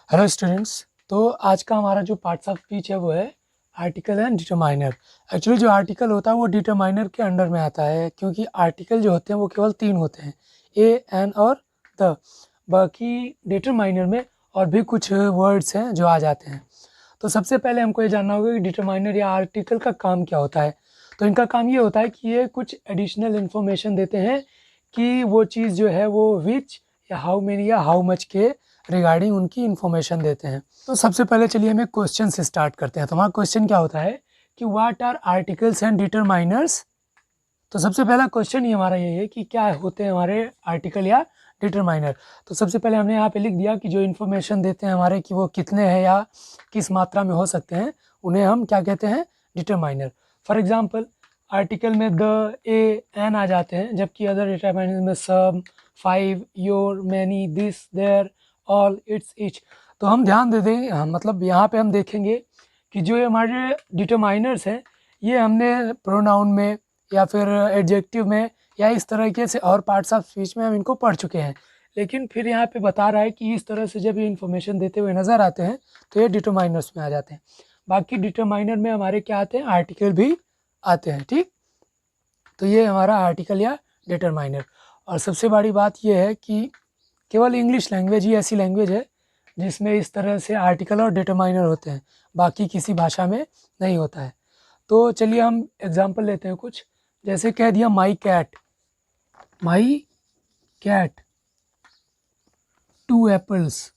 Hello students. तो आज का हमारा जो पार्ट्स ऑफ स्पीच है वो है आर्टिकल एंड डिटरमाइनर। एक्चुअली जो आर्टिकल होता है वो डिटरमाइनर के अंडर में आता है, क्योंकि आर्टिकल जो होते हैं वो केवल 3 होते हैं, ए, एन और द। बाकी डिटरमाइनर में और भी कुछ वर्ड्स हैं जो आ जाते हैं। तो सबसे पहले हमको ये जानना होगा कि डिटरमाइनर या आर्टिकल का काम क्या होता है। तो इनका काम ये होता है कि ये कुछ एडिशनल इन्फॉर्मेशन देते हैं कि वो चीज़ जो है वो विच या हाउ मेनी या हाउ मच के रिगार्डिंग उनकी इन्फॉर्मेशन देते हैं। तो सबसे पहले चलिए हम एक क्वेश्चन से स्टार्ट करते हैं। तो हमारा क्वेश्चन क्या होता है कि what are articles and determiners. तो सबसे पहला क्वेश्चन ही हमारा यही है कि क्या होते हैं हमारे आर्टिकल या डिटरमाइनर। तो सबसे पहले हमने यहाँ पे लिख दिया कि जो इन्फॉर्मेशन देते हैं हमारे कि वो कितने हैं या किस मात्रा में हो सकते हैं, उन्हें हम क्या कहते हैं, डिटरमाइनर। फॉर एग्जाम्पल आर्टिकल में द, ए, एन आ जाते हैं, जबकि अदर डिटरमाइनर में some, five, your, many, this, their, all, its, each. तो हम ध्यान दे दें, मतलब यहाँ पे हम देखेंगे कि जो ये हमारे डिटरमाइनर्स हैं ये हमने प्रोनाउन में या फिर एडजेक्टिव में या इस तरीके से और पार्ट्स ऑफ स्पीच में हम इनको पढ़ चुके हैं। लेकिन फिर यहाँ पे बता रहा है कि इस तरह से जब ये इन्फॉर्मेशन देते हुए नज़र आते हैं तो ये डिटरमाइनर्स में आ जाते हैं। बाकी डिटरमाइनर में हमारे क्या आते हैं, आर्टिकल भी आते हैं। ठीक, तो ये हमारा आर्टिकल या डिटरमाइनर। और सबसे बड़ी बात यह है कि केवल इंग्लिश लैंग्वेज ही ऐसी लैंग्वेज है जिसमें इस तरह से आर्टिकल और डिटरमाइनर होते हैं, बाकी किसी भाषा में नहीं होता है। तो चलिए हम एग्जांपल लेते हैं कुछ। जैसे कह दिया माई कैट 2 एप्पल्स।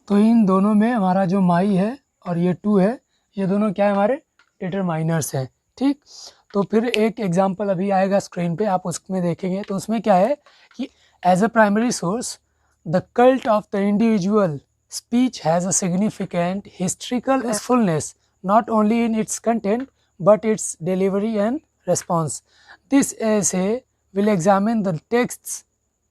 तो इन दोनों में हमारा जो माई है और ये 2 है, ये दोनों क्या है, हमारे डिटरमाइनर्स हैं। ठीक, तो फिर एक एग्जांपल अभी आएगा स्क्रीन पे, आप उसमें देखेंगे। तो उसमें क्या है कि as a primary source the cult of the individual speech has a significant historical usefulness not only in its content but its delivery and response. This essay will examine the text's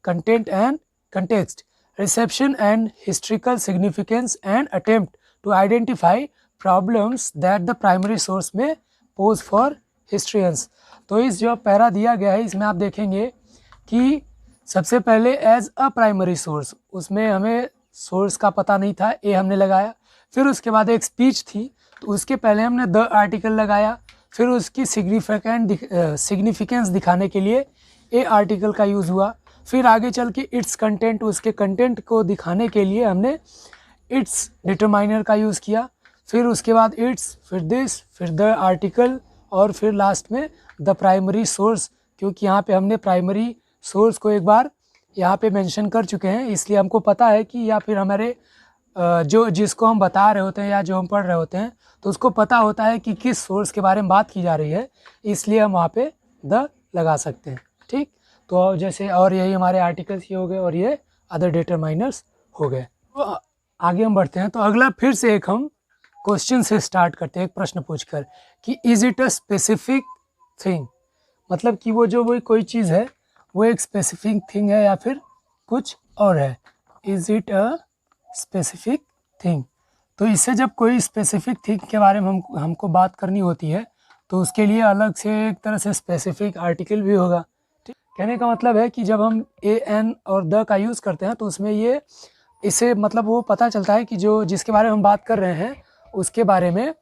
content and context, reception and historical significance, and attempt to identify problems that the primary source may pose for historians. तो इस जो para दिया गया है इसमें आप देखेंगे कि सबसे पहले एज अ प्राइमरी सोर्स, उसमें हमें सोर्स का पता नहीं था, ए हमने लगाया। फिर उसके बाद एक स्पीच थी तो उसके पहले हमने द आर्टिकल लगाया। फिर उसकी सिग्निफिकेंस दिखाने के लिए ए आर्टिकल का यूज़ हुआ। फिर आगे चल के इट्स कंटेंट, उसके कंटेंट को दिखाने के लिए हमने इट्स डिटरमाइनर का यूज़ किया। फिर उसके बाद इट्स, फिर दिस, फिर द आर्टिकल, और फिर लास्ट में द प्राइमरी सोर्स, क्योंकि यहाँ पे हमने प्राइमरी सोर्स को एक बार यहाँ पे मेंशन कर चुके हैं, इसलिए हमको पता है कि या फिर हमारे जो जिसको हम बता रहे होते हैं या जो हम पढ़ रहे होते हैं तो उसको पता होता है कि किस सोर्स के बारे में बात की जा रही है, इसलिए हम वहाँ पे द लगा सकते हैं। ठीक, तो जैसे और यही हमारे आर्टिकल्स ये हो गए और ये अदर डिटरमाइनर्स हो गए। तो आगे हम बढ़ते हैं। तो अगला फिर से एक हम क्वेश्चन से स्टार्ट करते हैं, एक प्रश्न पूछकर कि is it a specific thing. मतलब कि वो जो वो कोई चीज़ है वो एक स्पेसिफिक थिंग है या फिर कुछ और है। Is it a specific thing. तो इससे जब कोई स्पेसिफिक थिंग के बारे में हमको बात करनी होती है तो उसके लिए अलग से एक तरह से स्पेसिफिक आर्टिकल भी होगा। ठीक, कहने का मतलब है कि जब हम ए, एन और द का यूज़ करते हैं तो उसमें ये इससे मतलब वो पता चलता है कि जो जिसके बारे में हम बात कर रहे हैं उसके बारे में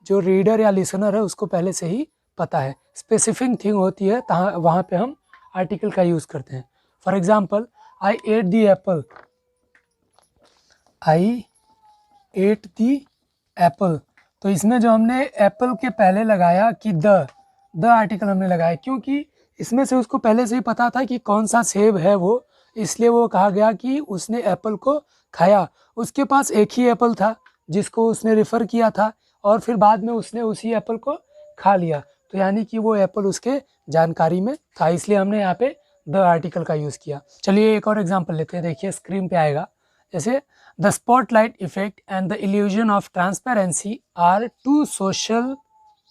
जो रीडर या लिसनर है उसको पहले से ही पता है। स्पेसिफिक थिंग होती है वहाँ पे हम आर्टिकल का यूज़ करते हैं। For example I at the Apple, I at the Apple. तो इसमें जो हमने एप्पल के पहले लगाया कि द आर्टिकल हमने लगाया, क्योंकि इसमें से उसको पहले से ही पता था कि कौन सा सेब है वो, इसलिए वो कहा गया कि उसने एप्पल को खाया। उसके पास एक ही एप्पल था जिसको उसने रेफ़र किया था और फिर बाद में उसने उसी एप्पल को खा लिया, तो यानी कि वो एप्पल उसके जानकारी में था, इसलिए हमने यहाँ पे द आर्टिकल का यूज़ किया। चलिए एक और एग्जांपल लेते हैं, देखिए स्क्रीन पे आएगा। जैसे the spotlight effect and the illusion of transparency are two social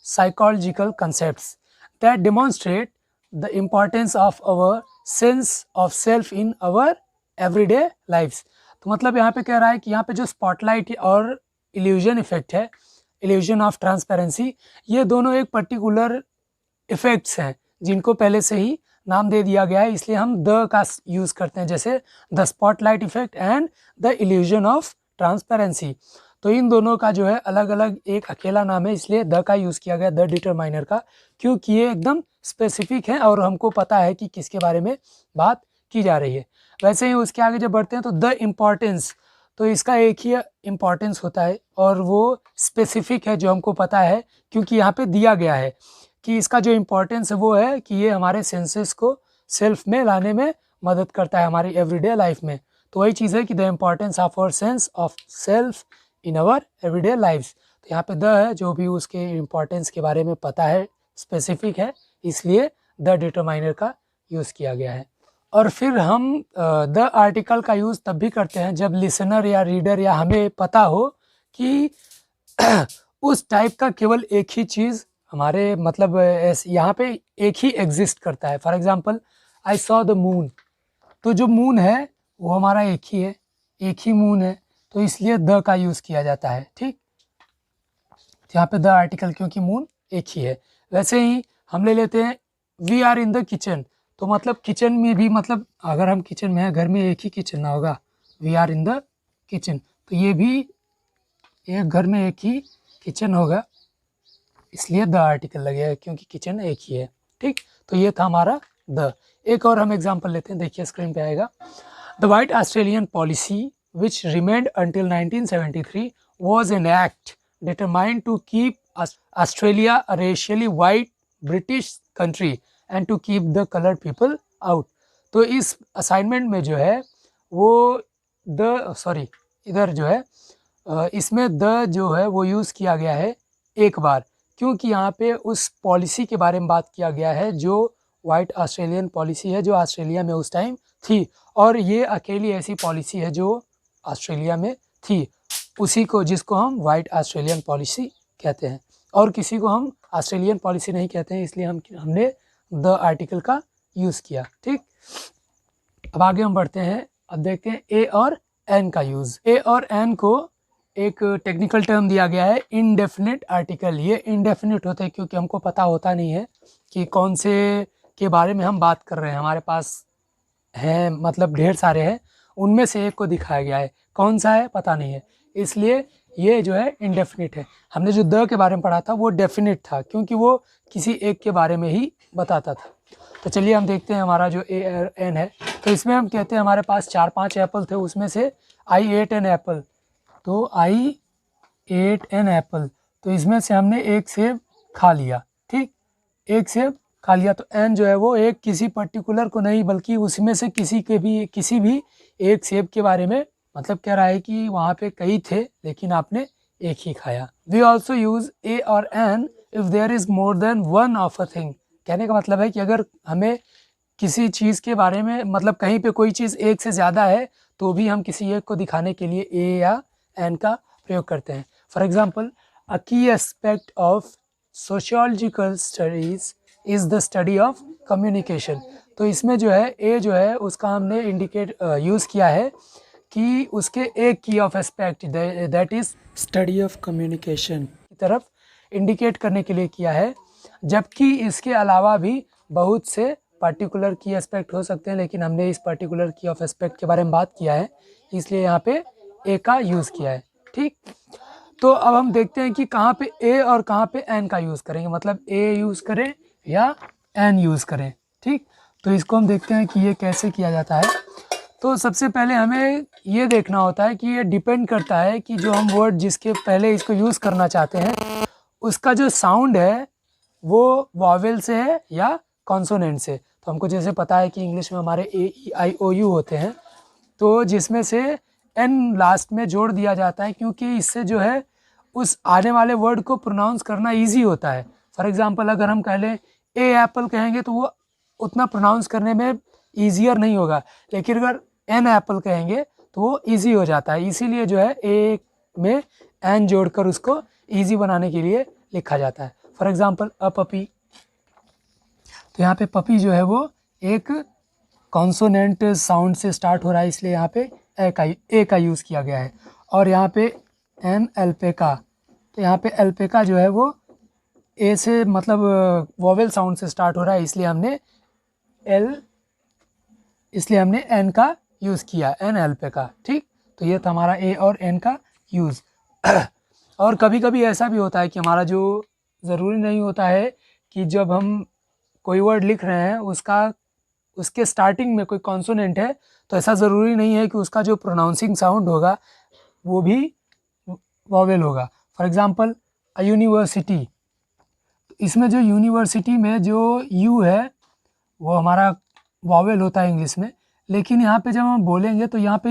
psychological concepts that demonstrate the importance of our sense of self in our everyday lives. तो मतलब यहाँ पे कह रहा है कि यहाँ पे जो स्पॉटलाइट और इल्यूजन इफेक्ट है, इल्यूजन ऑफ ट्रांसपेरेंसी, ये दोनों एक पर्टिकुलर इफेक्ट्स हैं जिनको पहले से ही नाम दे दिया गया है, इसलिए हम द का यूज़ करते हैं, जैसे the spotlight effect and the illusion of transparency. तो इन दोनों का जो है अलग अलग एक अकेला नाम है, इसलिए द का यूज़ किया गया, द डिटरमाइनर का, क्योंकि ये एकदम स्पेसिफिक है और हमको पता है कि किसके बारे में बात की जा रही है। वैसे ही उसके आगे जब बढ़ते हैं तो द इम्पॉर्टेंस, तो इसका एक ही इम्पॉर्टेंस होता है और वो स्पेसिफिक है, जो हमको पता है क्योंकि यहाँ पे दिया गया है कि इसका जो इम्पोर्टेंस है वो है कि ये हमारे सेंसेस को सेल्फ में लाने में मदद करता है हमारी एवरीडे लाइफ में। तो वही चीज़ है कि the importance of our sense of self in our everyday lifes. तो यहाँ पे द है, जो भी उसके इम्पोर्टेंस के बारे में पता है, स्पेसिफिक है, इसलिए द डिटरमाइनर का यूज़ किया गया है। और फिर हम द आर्टिकल का यूज़ तब भी करते हैं जब लिसनर या रीडर या हमें पता हो कि उस टाइप का केवल एक ही चीज़ हमारे मतलब यहाँ पे एक ही एग्जिस्ट करता है। For example I saw the moon, तो जो मून है वो हमारा एक ही है, एक ही मून है, तो इसलिए द का यूज़ किया जाता है। ठीक, यहाँ पे द आर्टिकल क्योंकि मून एक ही है। वैसे ही हम ले लेते हैं we are in the kitchen, तो मतलब किचन में भी, मतलब अगर हम किचन में हैं, घर में एक ही किचन ना होगा, we are in the kitchen, तो ये भी एक घर में एक ही किचन होगा, इसलिए द आर्टिकल लगेगा क्योंकि किचन एक ही है। ठीक, तो ये था हमारा द। एक और हम एग्जांपल लेते हैं, देखिए स्क्रीन पे आएगा। The white Australian policy which remained until 1973 was an act determined to keep Australia a racially white British country and to keep the colored people out। तो इस असाइनमेंट में जो है वो इधर जो है इसमें द जो है वो यूज़ किया गया है एक बार, क्योंकि यहाँ पे उस पॉलिसी के बारे में बात किया गया है जो वाइट ऑस्ट्रेलियन पॉलिसी है, जो ऑस्ट्रेलिया में उस टाइम थी, और ये अकेली ऐसी पॉलिसी है जो ऑस्ट्रेलिया में थी, उसी को जिसको हम वाइट ऑस्ट्रेलियन पॉलिसी कहते हैं, और किसी को हम ऑस्ट्रेलियन पॉलिसी नहीं कहते हैं, इसलिए हमने द आर्टिकल का यूज़ किया। ठीक, अब आगे हम बढ़ते हैं। अब देखते हैं ए और एन का यूज़। ए और एन को एक टेक्निकल टर्म दिया गया है इनडेफिनिट आर्टिकल। ये इनडेफिनिट होते हैं क्योंकि हमको पता होता नहीं है कि कौन से के बारे में हम बात कर रहे हैं, हमारे पास हैं मतलब ढेर सारे हैं, उनमें से एक को दिखाया गया है, कौन सा है पता नहीं है, इसलिए ये जो है इनडेफिनिट है। हमने जो द के बारे में पढ़ा था वो डेफिनिट था क्योंकि वो किसी एक के बारे में ही बताता था। तो चलिए हम देखते हैं हमारा जो ए एन है, तो इसमें हम कहते हैं हमारे पास 4-5 एप्पल थे, उसमें से आई एट एन एप्पल, तो आई एट एन एप्पल, तो इसमें से हमने एक सेब खा लिया। ठीक, एक सेब खा लिया, तो एन जो है वो एक किसी पर्टिकुलर को नहीं बल्कि उसमें से किसी भी एक सेब के बारे में मतलब कह रहा है कि वहाँ पे कई थे लेकिन आपने एक ही खाया। वी ऑल्सो यूज ए और an if there is more than one of a thing. कहने का मतलब है कि अगर हमें किसी चीज़ के बारे में मतलब कहीं पे कोई चीज़ एक से ज़्यादा है तो भी हम किसी एक को दिखाने के लिए ए या एन का प्रयोग करते हैं। फॉर एग्जाम्पल, अ की aspect of sociological studies is the study of communication. तो इसमें जो है ए जो है उसका हमने इंडिकेट यूज़ किया है कि उसके एक की of aspect that is study of communication की तरफ इंडिकेट करने के लिए किया है, जबकि इसके अलावा भी बहुत से पर्टिकुलर की एस्पेक्ट हो सकते हैं, लेकिन हमने इस पर्टिकुलर की ऑफ एस्पेक्ट के बारे में बात किया है इसलिए यहाँ पे ए का यूज़ किया है। ठीक, तो अब हम देखते हैं कि कहाँ पे ए और कहाँ पे एन का यूज़ करेंगे, मतलब ए यूज़ करें या एन यूज़ करें। ठीक, तो इसको हम देखते हैं कि ये कैसे किया जाता है। तो सबसे पहले हमें ये देखना होता है कि ये डिपेंड करता है कि जो हम वर्ड जिसके पहले इसको यूज़ करना चाहते हैं उसका जो साउंड है वो वॉवेल से है या कॉन्सोनेंट से। तो हमको जैसे पता है कि इंग्लिश में हमारे ए ई आई ओ यू होते हैं, तो जिसमें से एन लास्ट में जोड़ दिया जाता है क्योंकि इससे जो है उस आने वाले वर्ड को प्रोनाउंस करना ईजी होता है। फॉर एग्जाम्पल, अगर हम कह लें ए एप्पल कहेंगे तो वो उतना प्रोनाउंस करने में ईजियर नहीं होगा, लेकिन अगर एन एप्पल कहेंगे तो वो ईजी हो जाता है, इसीलिए जो है ए में एन जोड़कर उसको ईजी बनाने के लिए लिखा जाता है। फॉर एग्जाम्पल, अ पपी, तो यहाँ पे पपी जो है वो एक कॉन्सोनेंट साउंड से स्टार्ट हो रहा है इसलिए यहाँ पे ए का यूज़ किया गया है। और यहाँ पे एन एल्पेका, तो यहाँ पे एल्पेका जो है वो ए से मतलब वोवेल साउंड से स्टार्ट हो रहा है इसलिए हमने एल, इसलिए हमने एन का यूज़ किया, एन एल पे का। ठीक, तो ये था हमारा ए और एन का यूज़। और कभी कभी ऐसा भी होता है कि हमारा जो ज़रूरी नहीं होता है कि जब हम कोई वर्ड लिख रहे हैं उसके स्टार्टिंग में कोई कॉन्सोनेंट है, तो ऐसा ज़रूरी नहीं है कि उसका जो प्रोनाउंसिंग साउंड होगा वो भी वॉवेल होगा। फॉर एग्जांपल अ यूनिवर्सिटी, इसमें जो यूनिवर्सिटी में जो यू है वो हमारा वॉवेल होता है इंग्लिश में, लेकिन यहाँ पे जब हम बोलेंगे तो यहाँ पे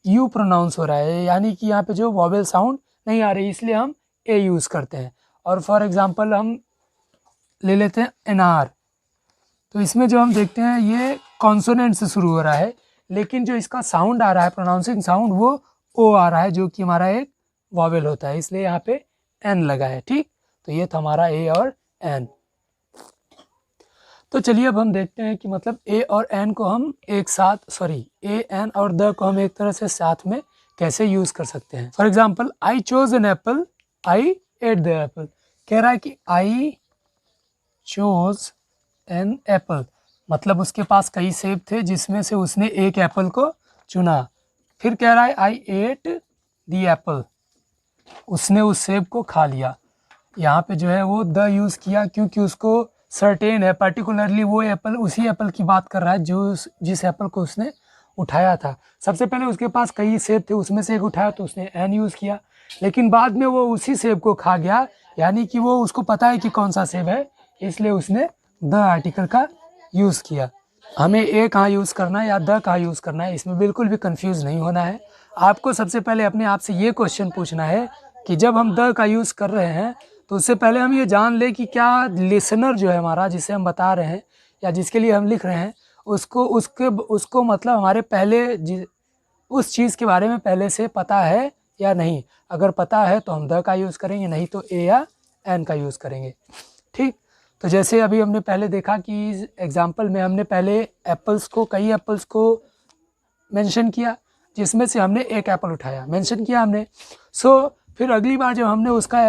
यू प्रोनाउंस हो रहा है, यानी कि यहाँ पे जो वॉवेल साउंड नहीं आ रही, इसलिए हम ए यूज़ करते हैं। और फॉर एग्जांपल हम ले लेते हैं एनआर, तो इसमें जो हम देखते हैं ये कॉन्सोनेंट से शुरू हो रहा है, लेकिन जो इसका साउंड आ रहा है, प्रोनाउंसिंग साउंड, वो ओ आ रहा है, जो कि हमारा एक वॉवेल होता है, इसलिए यहाँ पे एन लगा है। ठीक, तो ये था हमारा ए और एन। तो चलिए अब हम देखते हैं कि मतलब ए और एन को हम एक साथ, ए एन और द को हम एक तरह से साथ में कैसे यूज़ कर सकते हैं। For example I chose an apple, I ate the apple. कह रहा है कि आई चोज एन एप्पल, मतलब उसके पास कई सेब थे जिसमें से उसने एक एप्पल को चुना। फिर कह रहा है आई एट द एप्पल, उसने उस सेब को खा लिया। यहाँ पे जो है वो द यूज़ किया क्योंकि उसको सर्टेन है, पर्टिकुलरली वो एप्पल, उसी एप्पल की बात कर रहा है जो जिस एप्पल को उसने उठाया था। सबसे पहले उसके पास कई सेब थे, उसमें से एक उठाया तो उसने एन यूज़ किया, लेकिन बाद में वो उसी सेब को खा गया, यानी कि वो उसको पता है कि कौन सा सेब है, इसलिए उसने द आर्टिकल का यूज़ किया। हमें ए कहाँ यूज़ करना है या द कहाँ यूज़ करना है, इसमें बिल्कुल भी कंफ्यूज नहीं होना है। आपको सबसे पहले अपने आप से ये क्वेश्चन पूछना है कि जब हम द का यूज़ कर रहे हैं तो उससे पहले हम ये जान लें कि क्या लिसनर जो है हमारा, जिसे हम बता रहे हैं या जिसके लिए हम लिख रहे हैं, उसको मतलब हमारे पहले उस चीज़ के बारे में पहले से पता है या नहीं। अगर पता है तो हम द का यूज़ करेंगे, नहीं तो ए या एन का यूज़ करेंगे। ठीक, तो जैसे अभी हमने पहले देखा कि एग्जाम्पल में हमने पहले कई एप्पल्स को मेंशन किया, जिसमें से हमने एक एप्पल उठाया, मेंशन किया हमने। फिर अगली बार जब हमने उसका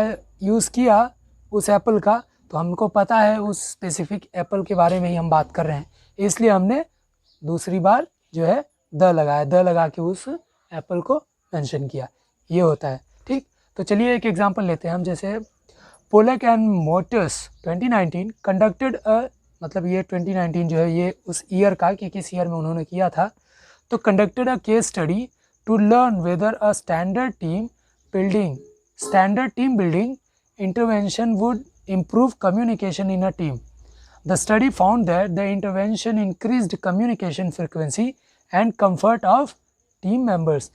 यूज़ किया उस एप्पल का, तो हमको पता है उस स्पेसिफिक एप्पल के बारे में ही हम बात कर रहे हैं, इसलिए हमने दूसरी बार जो है द लगाया, द लगा के उस एप्पल को मेंशन किया, ये होता है। ठीक, तो चलिए एक एग्जांपल लेते हैं हम, जैसे पोलैक एंड मोटर्स 2019 कंडक्टेड मतलब ये 2019 जो है ये उस ईयर का कि किस ईयर में उन्होंने किया था, तो conducted a case study to learn whether a standard team building intervention would improve communication in a team. The study found that the intervention increased communication frequency and comfort of team members.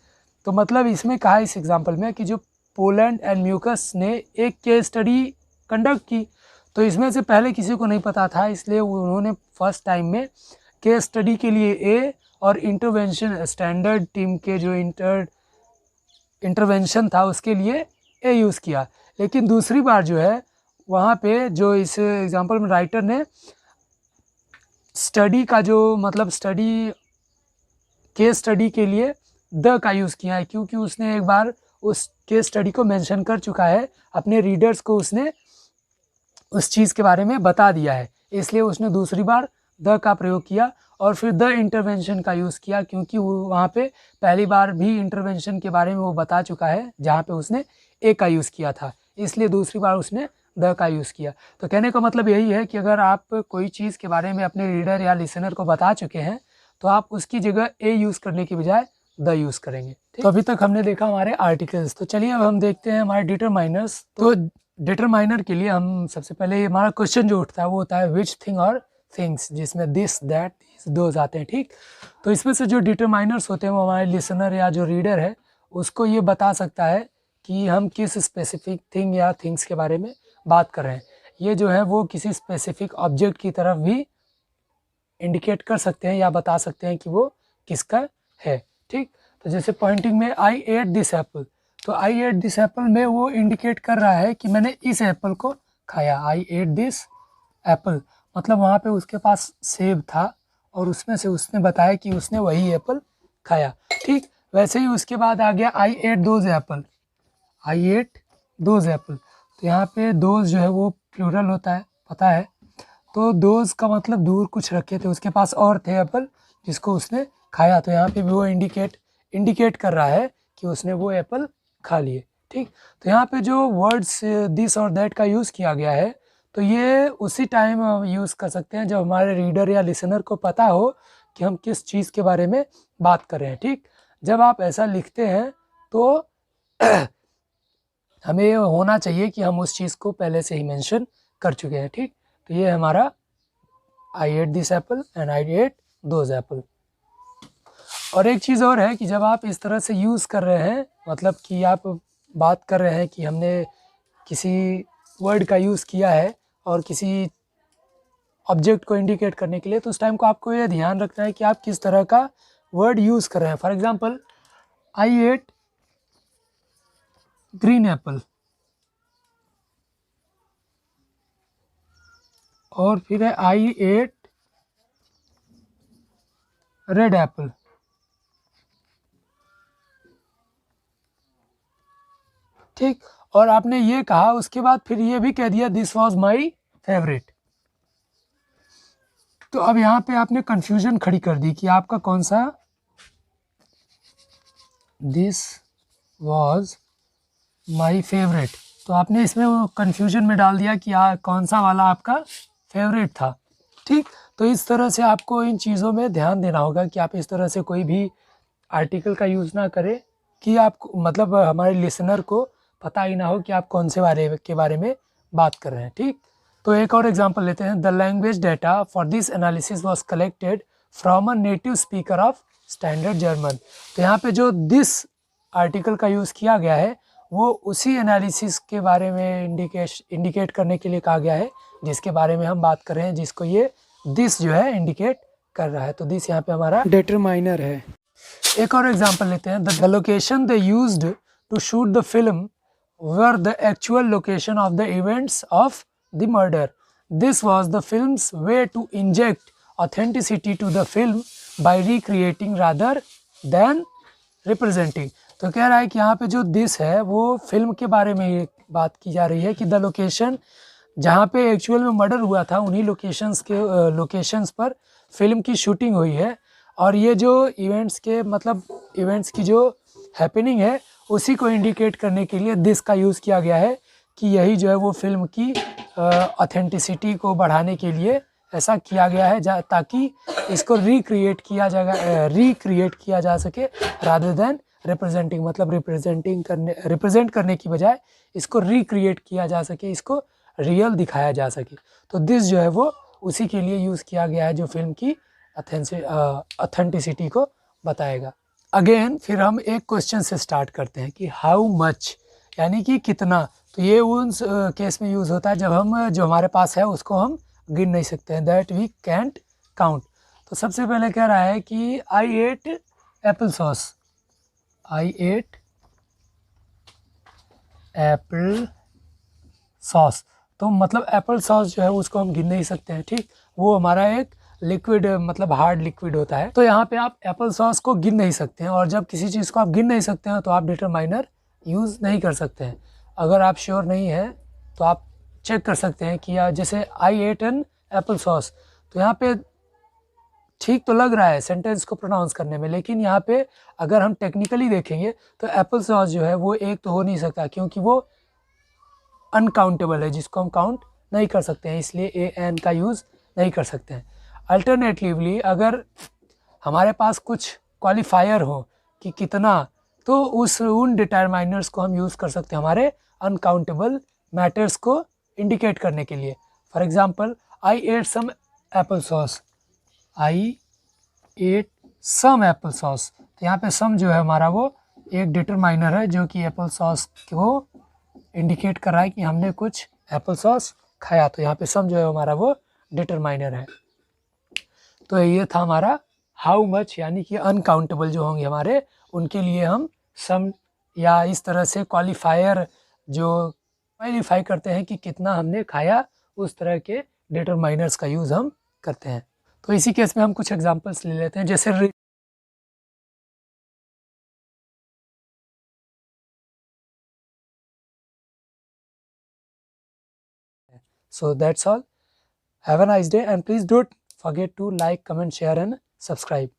तो मतलब इसमें कहा इस example में कि जो Poland and mucus ने एक केस स्टडी कंडक्ट की, तो इसमें से पहले किसी को नहीं पता था, इसलिए उन्होंने फर्स्ट टाइम में केस स्टडी के लिए ए और इंटरवेंशन स्टैंडर्ड टीम के जो इंटरवेंशन था उसके लिए ए यूज़ किया। लेकिन दूसरी बार जो है वहाँ पे जो इस एग्जांपल में राइटर ने स्टडी का जो मतलब केस स्टडी के लिए द का यूज़ किया है, क्योंकि उसने एक बार उस केस स्टडी को मेंशन कर चुका है, अपने रीडर्स को उसने उस चीज़ के बारे में बता दिया है, इसलिए उसने दूसरी बार द का प्रयोग किया और फिर द इंटरवेंशन का यूज़ किया, क्योंकि वो वहाँ पे पहली बार भी इंटरवेंशन के बारे में वो बता चुका है जहाँ पे उसने ए का यूज़ किया था, इसलिए दूसरी बार उसने द का यूज़ किया। तो कहने का मतलब यही है कि अगर आप कोई चीज़ के बारे में अपने रीडर या लिसनर को बता चुके हैं तो आप उसकी जगह ए यूज़ करने की बजाय द यूज़ करेंगे। तो अभी तक हमने देखा हमारे आर्टिकल्स, तो चलिए अब हम देखते हैं हमारे डिटरमाइनर्स। तो डिटरमाइनर के लिए हम सबसे पहले हमारा क्वेश्चन जो उठता है वो होता है विच थिंग और थिंग्स, जिसमें दिस दैट दोज आते हैं। ठीक, तो इसमें से जो डिटरमाइनर्स होते हैं वो हमारे लिसनर या जो रीडर है उसको ये बता सकता है कि हम किस स्पेसिफिक थिंग या थिंग्स के बारे में बात कर रहे हैं। ये जो है वो किसी स्पेसिफिक ऑब्जेक्ट की तरफ भी इंडिकेट कर सकते हैं या बता सकते हैं कि वो किसका है। ठीक, तो जैसे पॉइंटिंग में आई एट दिस एप्पल, तो आई एट दिस एप्पल में वो इंडिकेट कर रहा है कि मैंने इस एप्पल को खाया, आई एट दिस एप्पल, मतलब वहाँ पे उसके पास सेब था और उसमें से उसने बताया कि उसने वही एप्पल खाया। ठीक, वैसे ही उसके बाद आ गया I ate those apple, I ate those apple, तो यहाँ पे दोज जो है वो प्लूरल होता है, पता है, तो दोज का मतलब दूर कुछ रखे थे, उसके पास और थे एप्पल जिसको उसने खाया। तो यहाँ पे भी वो इंडिकेट कर रहा है कि उसने वो एप्पल खा लिए। ठीक, तो यहाँ पे जो वर्ड्स दिस और दैट का यूज़ किया गया है, तो ये उसी टाइम यूज़ कर सकते हैं जब हमारे रीडर या लिसनर को पता हो कि हम किस चीज़ के बारे में बात कर रहे हैं। ठीक, जब आप ऐसा लिखते हैं तो हमें ये होना चाहिए कि हम उस चीज़ को पहले से ही मेंशन कर चुके हैं। ठीक, तो ये हमारा I ate this apple and I ate those apple. और एक चीज़ और है कि जब आप इस तरह से यूज़ कर रहे हैं, मतलब कि आप बात कर रहे हैं कि हमने किसी वर्ड का यूज़ किया है और किसी ऑब्जेक्ट को इंडिकेट करने के लिए, तो उस टाइम को आपको ये ध्यान रखना है कि आप किस तरह का वर्ड यूज़ कर रहे हैं। For example, I ate green apple, और फिर है आई एट रेड एप्पल। ठीक, और आपने ये कहा, उसके बाद फिर ये भी कह दिया दिस वॉज माई फेवरेट। तो अब यहाँ पे आपने कंफ्यूजन खड़ी कर दी कि आपका कौन सा, दिस वॉज माई फेवरेट, तो आपने इसमें वो कंफ्यूजन में डाल दिया कि कौन सा वाला आपका फेवरेट था। ठीक, तो इस तरह से आपको इन चीज़ों में ध्यान देना होगा कि आप इस तरह से कोई भी आर्टिकल का यूज़ ना करें कि आप मतलब हमारे लिसनर को पता ही ना हो कि आप कौन से बारे में बात कर रहे हैं। ठीक, तो एक और एग्जांपल लेते हैं। The language data for this analysis was collected from a native speaker of standard German. तो यहाँ पे जो दिस आर्टिकल का यूज़ किया गया है वो उसी एनालिसिस के बारे में इंडिकेट करने के लिए कहा गया है जिसके बारे में हम बात कर रहे हैं, जिसको ये दिस जो है इंडिकेट कर रहा है। तो दिस यहाँ पे हमारा डिटरमाइनर है। एक और एग्जांपल लेते हैं। The location they used to shoot the film were the actual location of the events of the murder. This was the film's way to inject authenticity to the film by recreating rather than representing. तो कह रहा है कि यहाँ पे जो this है वो फिल्म के बारे में ये बात की जा रही है कि द लोकेशन जहाँ पे एक्चुअल में मर्डर हुआ था उन्हीं लोकेशंस पर फिल्म की शूटिंग हुई है, और ये जो इवेंट्स की जो हैपनिंग है उसी को इंडिकेट करने के लिए दिस का यूज़ किया गया है कि यही जो है वो फिल्म की ऑथेंटिसिटी को बढ़ाने के लिए ऐसा किया गया है ताकि इसको रिक्रिएट किया जा सके रादर देन रिप्रेजेंटिंग, मतलब रिप्रेजेंट करने की बजाय इसको रिक्रिएट किया जा सके, इसको रियल दिखाया जा सके। तो दिस जो है वो उसी के लिए यूज़ किया गया है जो फिल्म की ऑथेंटिसिटी को बताएगा। अगेन फिर हम एक क्वेश्चन से स्टार्ट करते हैं कि हाउ मच यानी कि कितना। तो ये उस केस में यूज़ होता है जब हम जो हमारे पास है उसको हम गिन नहीं सकते हैं, दैट वी कैंट काउंट। तो सबसे पहले कह रहा है कि आई eight Apple sauce, I eight Apple sauce. तो मतलब एप्पल सॉस जो है उसको हम गिन नहीं सकते हैं। ठीक, वो हमारा एक लिक्विड मतलब हार्ड लिक्विड होता है। तो यहाँ पे आप एप्पल सॉस को गिन नहीं सकते हैं, और जब किसी चीज़ को आप गिन नहीं सकते हैं तो आप डिटरमाइनर यूज़ नहीं कर सकते हैं। अगर आप श्योर नहीं हैं तो आप चेक कर सकते हैं कि जैसे आई एट एन एप्पल सॉस, तो यहाँ पे ठीक तो लग रहा है सेंटेंस को प्रोनाउंस करने में, लेकिन यहाँ पे अगर हम टेक्निकली देखेंगे तो एप्पल सॉस जो है वो एक तो हो नहीं सकता क्योंकि वो अनकाउंटेबल है जिसको हम काउंट नहीं कर सकते हैं, इसलिए ए एन का यूज़ नहीं कर सकते हैं। अल्टरनेटिवली अगर हमारे पास कुछ क्वालिफायर हो कि कितना, तो उन डिटरमाइनर्स को हम यूज़ कर सकते हैं हमारे अनकाउंटेबल मैटर्स को इंडिकेट करने के लिए। For example, I ate some apple sauce, I ate some apple sauce. तो यहाँ पे सम जो है हमारा वो एक डिटरमाइनर है जो कि एप्पल सॉस को इंडिकेट कर रहा है कि हमने कुछ एप्पल सॉस खाया। तो यहाँ पे सम जो है हमारा वो डिटरमाइनर है। तो ये था हमारा हाउ मच, यानी कि अनकाउंटेबल जो होंगे हमारे उनके लिए हम सम या इस तरह से क्वालिफायर जो क्वालिफाई करते हैं कि कितना हमने खाया, उस तरह के डिटरमाइनर्स का यूज़ हम करते हैं। तो इसी केस में हम कुछ एग्जांपल्स ले लेते हैं, जैसे so that's all. Have a nice day and please don't forget to like, comment, share and subscribe.